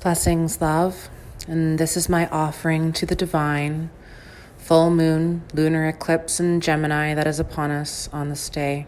Blessings, love, and this is my offering to the divine, full moon, lunar eclipse in Gemini that is upon us on this day.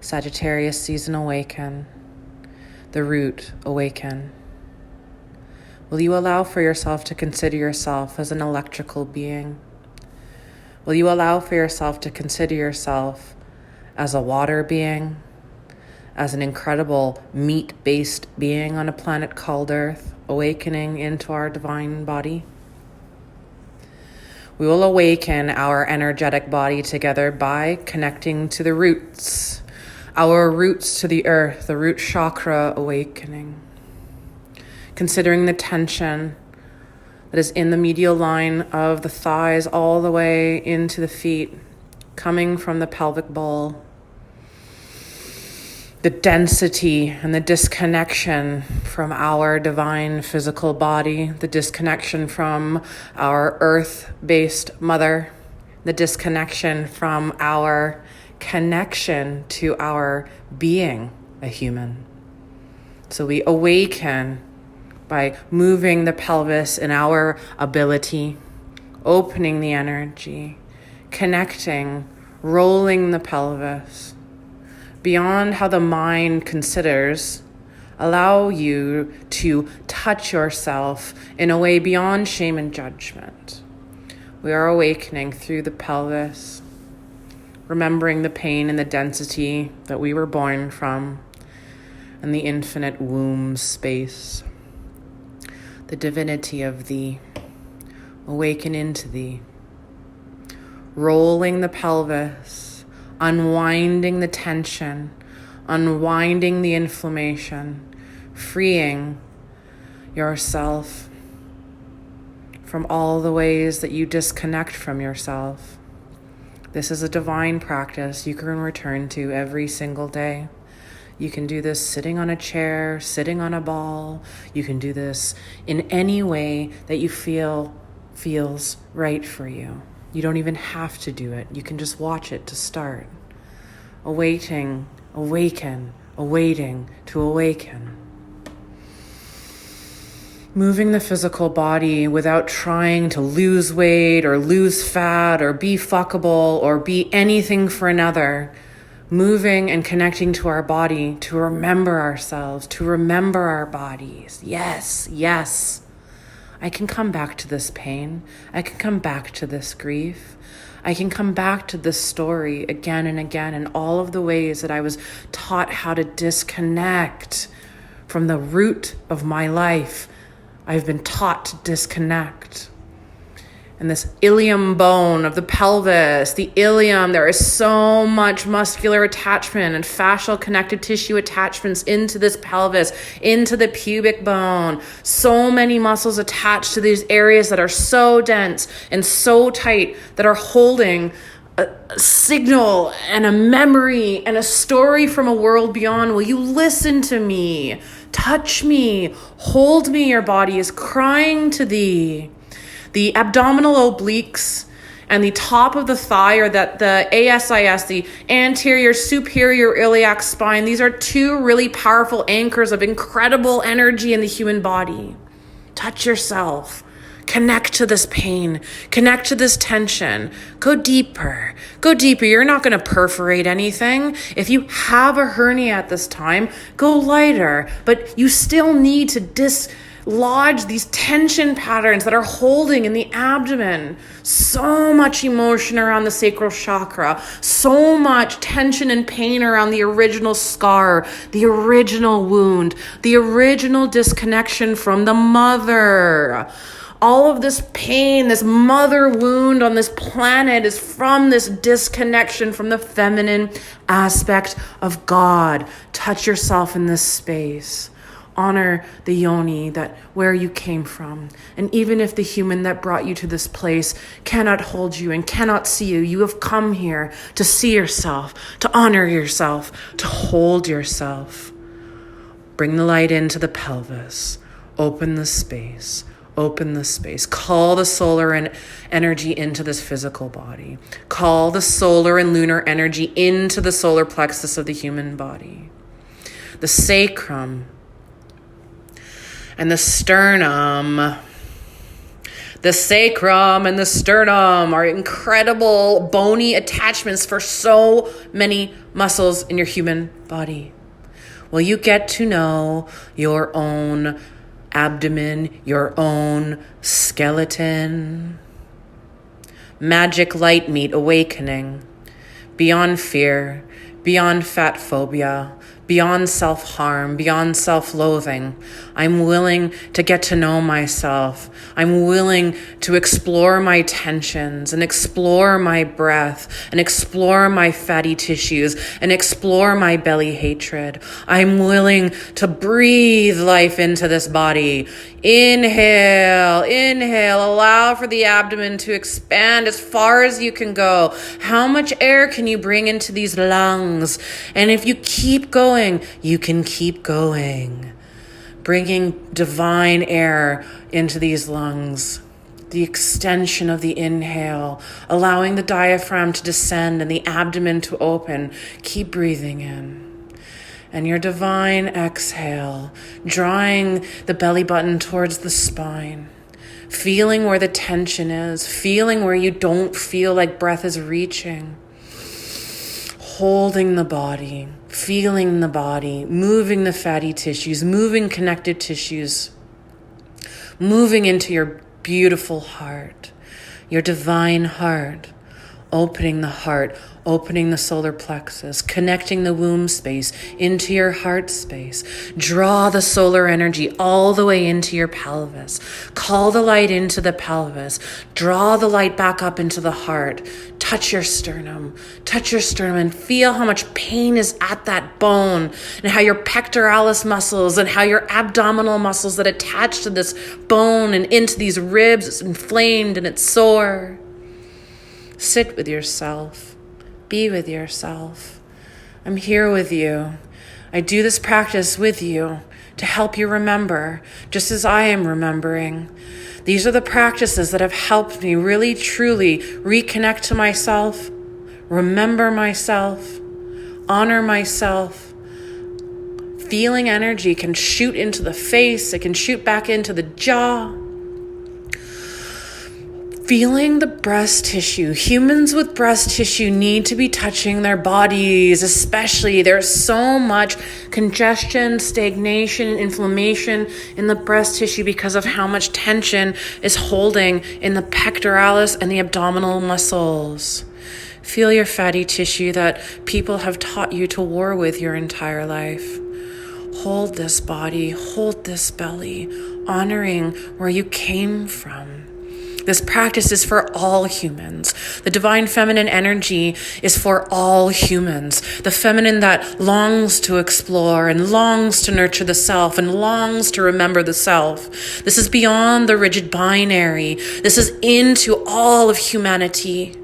Sagittarius season awaken, the root awaken. Will you allow for yourself to consider yourself as an electrical being? Will you allow for yourself to consider yourself as a water being, as an incredible meat-based being on a planet called Earth, awakening into our divine body? We will awaken our energetic body together by connecting to the roots, our roots to the earth, the root chakra awakening. Considering the tension that is in the medial line of the thighs all the way into the feet, coming from the pelvic bowl. The density and the disconnection from our divine physical body, the disconnection from our earth-based mother, the disconnection from our connection to our being a human. So we awaken by moving the pelvis in our ability, opening the energy, connecting, rolling the pelvis. Beyond how the mind considers, allow you to touch yourself in a way beyond shame and judgment. We are awakening through the pelvis, remembering the pain and the density that we were born from, and the infinite womb space, the divinity of thee, awaken into thee, rolling the pelvis, unwinding the tension, unwinding the inflammation, freeing yourself from all the ways that you disconnect from yourself. This is a divine practice you can return to every single day. You can do this sitting on a chair, sitting on a ball. You can do this in any way that you feel feels right for you. You don't even have to do it. You can just watch it to start. Awaiting, awaken, awaiting to awaken. Moving the physical body without trying to lose weight or lose fat or be fuckable or be anything for another. Moving and connecting to our body to remember ourselves, to remember our bodies. Yes, yes. I can come back to this pain. I can come back to this grief. I can come back to this story again and again in all of the ways that I was taught how to disconnect from the root of my life. I've been taught to disconnect. And this ilium bone of the pelvis, the ilium, there is so much muscular attachment and fascial connective tissue attachments into this pelvis, into the pubic bone. So many muscles attached to these areas that are so dense and so tight that are holding a signal and a memory and a story from a world beyond. Will you listen to me? Touch me. Hold me. Your body is crying to thee. The abdominal obliques and the top of the thigh, or that the ASIS, the anterior superior iliac spine, these are two really powerful anchors of incredible energy in the human body. Touch yourself. Connect to this pain. Connect to this tension. Go deeper. Go deeper. You're not going to perforate anything. If you have a hernia at this time, go lighter. But you still need to dislodge these tension patterns that are holding in the abdomen. So much emotion around the sacral chakra. So much tension and pain around the original scar, the original wound, the original disconnection from the mother. All of this pain, this mother wound on this planet is from this disconnection from the feminine aspect of God. Touch yourself in this space. Honor the yoni, that where you came from. And even if the human that brought you to this place cannot hold you and cannot see you, you have come here to see yourself, to honor yourself, to hold yourself. Bring the light into the pelvis. Open the space. Open the space. Call the solar and energy into this physical body. Call the solar and lunar energy into the solar plexus of the human body. The sacrum and the sternum. The sacrum and the sternum are incredible bony attachments for so many muscles in your human body. Will you get to know your own abdomen, your own skeleton? Magic light meet awakening. Beyond fear, beyond fat phobia, beyond self-harm, beyond self-loathing. I'm willing to get to know myself. I'm willing to explore my tensions and explore my breath and explore my fatty tissues and explore my belly hatred. I'm willing to breathe life into this body. Inhale, allow for the abdomen to expand as far as you can go. How much air can you bring into these lungs? And if you keep going, you can keep going. Bringing divine air into these lungs. The extension of the inhale, allowing the diaphragm to descend and the abdomen to open. Keep breathing in. And your divine exhale, drawing the belly button towards the spine. Feeling where the tension is, feeling where you don't feel like breath is reaching. Holding the body, feeling the body, moving the fatty tissues, moving connected tissues, moving into your beautiful heart, your divine heart, opening the heart, opening the solar plexus, connecting the womb space into your heart space. Draw the solar energy all the way into your pelvis. Call the light into the pelvis. Draw the light back up into the heart. Touch your sternum and feel how much pain is at that bone and how your pectoralis muscles and how your abdominal muscles that attach to this bone and into these ribs, it's inflamed and it's sore. Sit with yourself. Be with yourself. I'm here with you. I do this practice with you to help you remember, just as I am remembering. These are the practices that have helped me really, truly reconnect to myself, remember myself, honor myself. Feeling energy can shoot into the face. It can shoot back into the jaw. Feeling the breast tissue. Humans with breast tissue need to be touching their bodies, especially. There's so much congestion, stagnation, inflammation in the breast tissue because of how much tension is holding in the pectoralis and the abdominal muscles. Feel your fatty tissue that people have taught you to war with your entire life. Hold this body, hold this belly, honoring where you came from. This practice is for all humans. The divine feminine energy is for all humans. The feminine that longs to explore and longs to nurture the self and longs to remember the self. This is beyond the rigid binary. This is into all of humanity.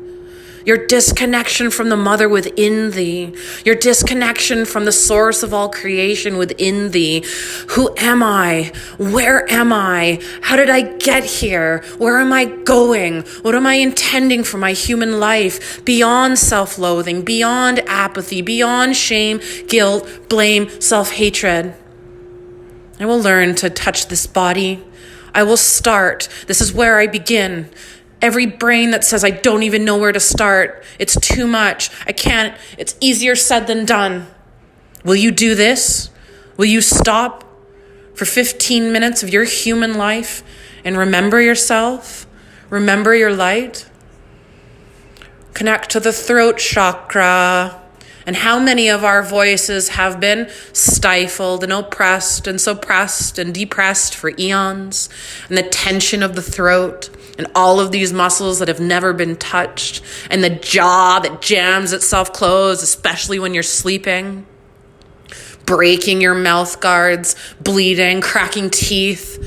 Your disconnection from the mother within thee, your disconnection from the source of all creation within thee. Who am I? Where am I? How did I get here? Where am I going? What am I intending for my human life? Beyond self-loathing, beyond apathy, beyond shame, guilt, blame, self-hatred. I will learn to touch this body. I will start. This is where I begin. Every brain that says, I don't even know where to start. It's too much. I can't. It's easier said than done. Will you do this? Will you stop for 15 minutes of your human life and remember yourself? Remember your light? Connect to the throat chakra. And how many of our voices have been stifled and oppressed and suppressed and depressed for eons? And the tension of the throat and all of these muscles that have never been touched, and the jaw that jams itself closed, especially when you're sleeping, breaking your mouth guards, bleeding, cracking teeth.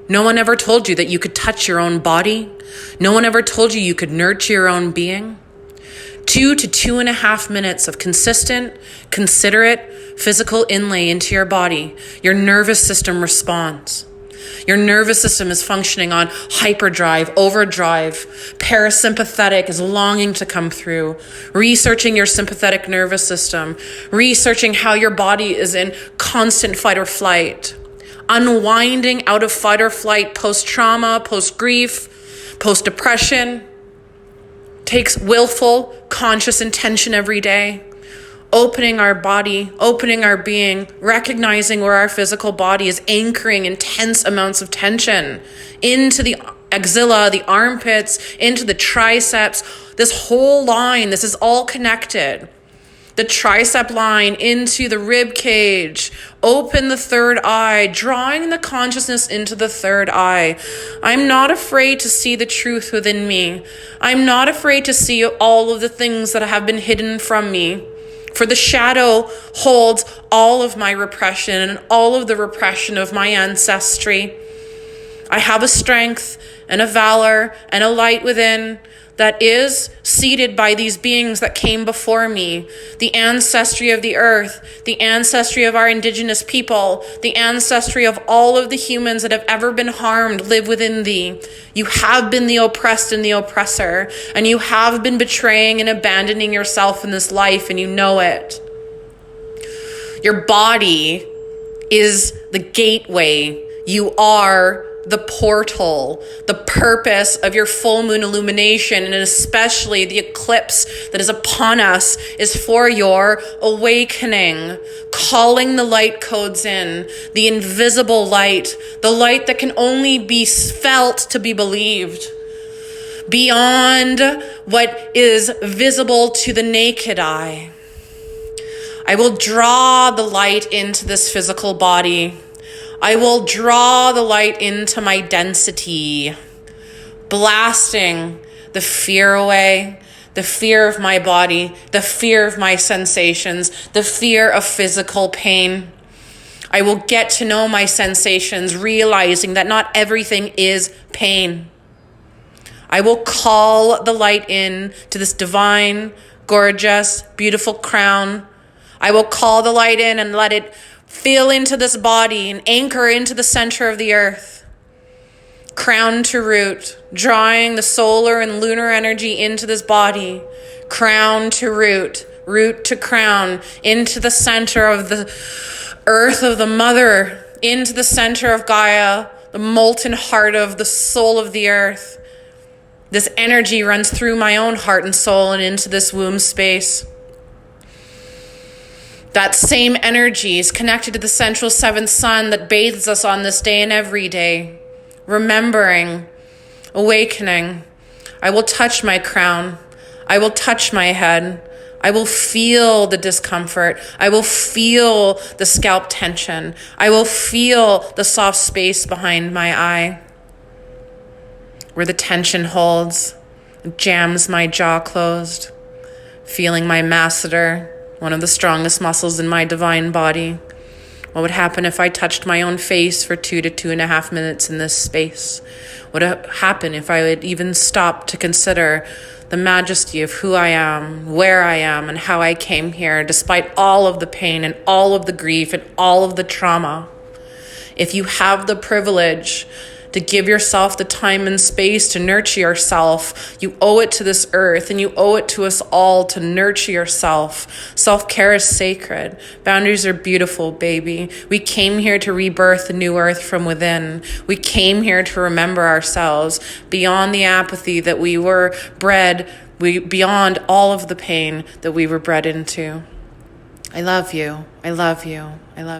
No one ever told you that you could touch your own body. No one ever told you you could nurture your own being. 2 to 2.5 minutes of consistent, considerate physical inlay into your body. Your nervous system responds. Your nervous system is functioning on hyperdrive, overdrive. Parasympathetic is longing to come through. Researching your sympathetic nervous system. Researching how your body is in constant fight or flight. unwinding out of fight or flight, post-trauma, post-grief, post-depression. Takes willful, conscious intention every day. Opening our body, opening our being, recognizing where our physical body is anchoring intense amounts of tension into the axilla, the armpits, into the triceps. This whole line, this is all connected. The tricep line into the rib cage. Open the third eye, drawing the consciousness into the third eye. I'm not afraid to see the truth within me. I'm not afraid to see all of the things that have been hidden from me. For the shadow holds all of my repression and all of the repression of my ancestry. I have a strength and a valor and a light within that is seated by these beings that came before me. The ancestry of the earth, the ancestry of our indigenous people, the ancestry of all of the humans that have ever been harmed live within thee. You have been the oppressed and the oppressor, and you have been betraying and abandoning yourself in this life, and you know it. Your body is the gateway. You are the portal. The purpose of your full moon illumination, and especially the eclipse that is upon us, is for your awakening, calling the light codes in, the invisible light, the light that can only be felt to be believed, beyond what is visible to the naked eye. I will draw the light into this physical body. I will draw the light into my density, blasting the fear away, the fear of my body, the fear of my sensations, the fear of physical pain. I will get to know my sensations, realizing that not everything is pain. I will call the light in to this divine, gorgeous, beautiful crown. I will call the light in and let it feel into this body and anchor into the center of the earth. Crown to root, drawing the solar and lunar energy into this body. Crown to root, root to crown, into the center of the earth of the mother, into the center of Gaia, the molten heart of the soul of the earth. This energy runs through my own heart and soul and into this womb space. That same energy is connected to the central seventh sun that bathes us on this day and every day. Remembering, awakening. I will touch my crown. I will touch my head. I will feel the discomfort. I will feel the scalp tension. I will feel the soft space behind my eye, where the tension holds, jams my jaw closed, feeling my masseter, one of the strongest muscles in my divine body. What would happen if I touched my own face for 2 to 2.5 minutes in this space? What would happen if I would even stop to consider the majesty of who I am, where I am, and how I came here, despite all of the pain and all of the grief and all of the trauma? If you have the privilege to give yourself the time and space to nurture yourself, you owe it to this earth, and you owe it to us all to nurture yourself. Self-care is sacred. Boundaries are beautiful, baby. We came here to rebirth a new earth from within. We came here to remember ourselves beyond the apathy that we were bred, beyond all of the pain that we were bred into. I love you. I love you. I love you.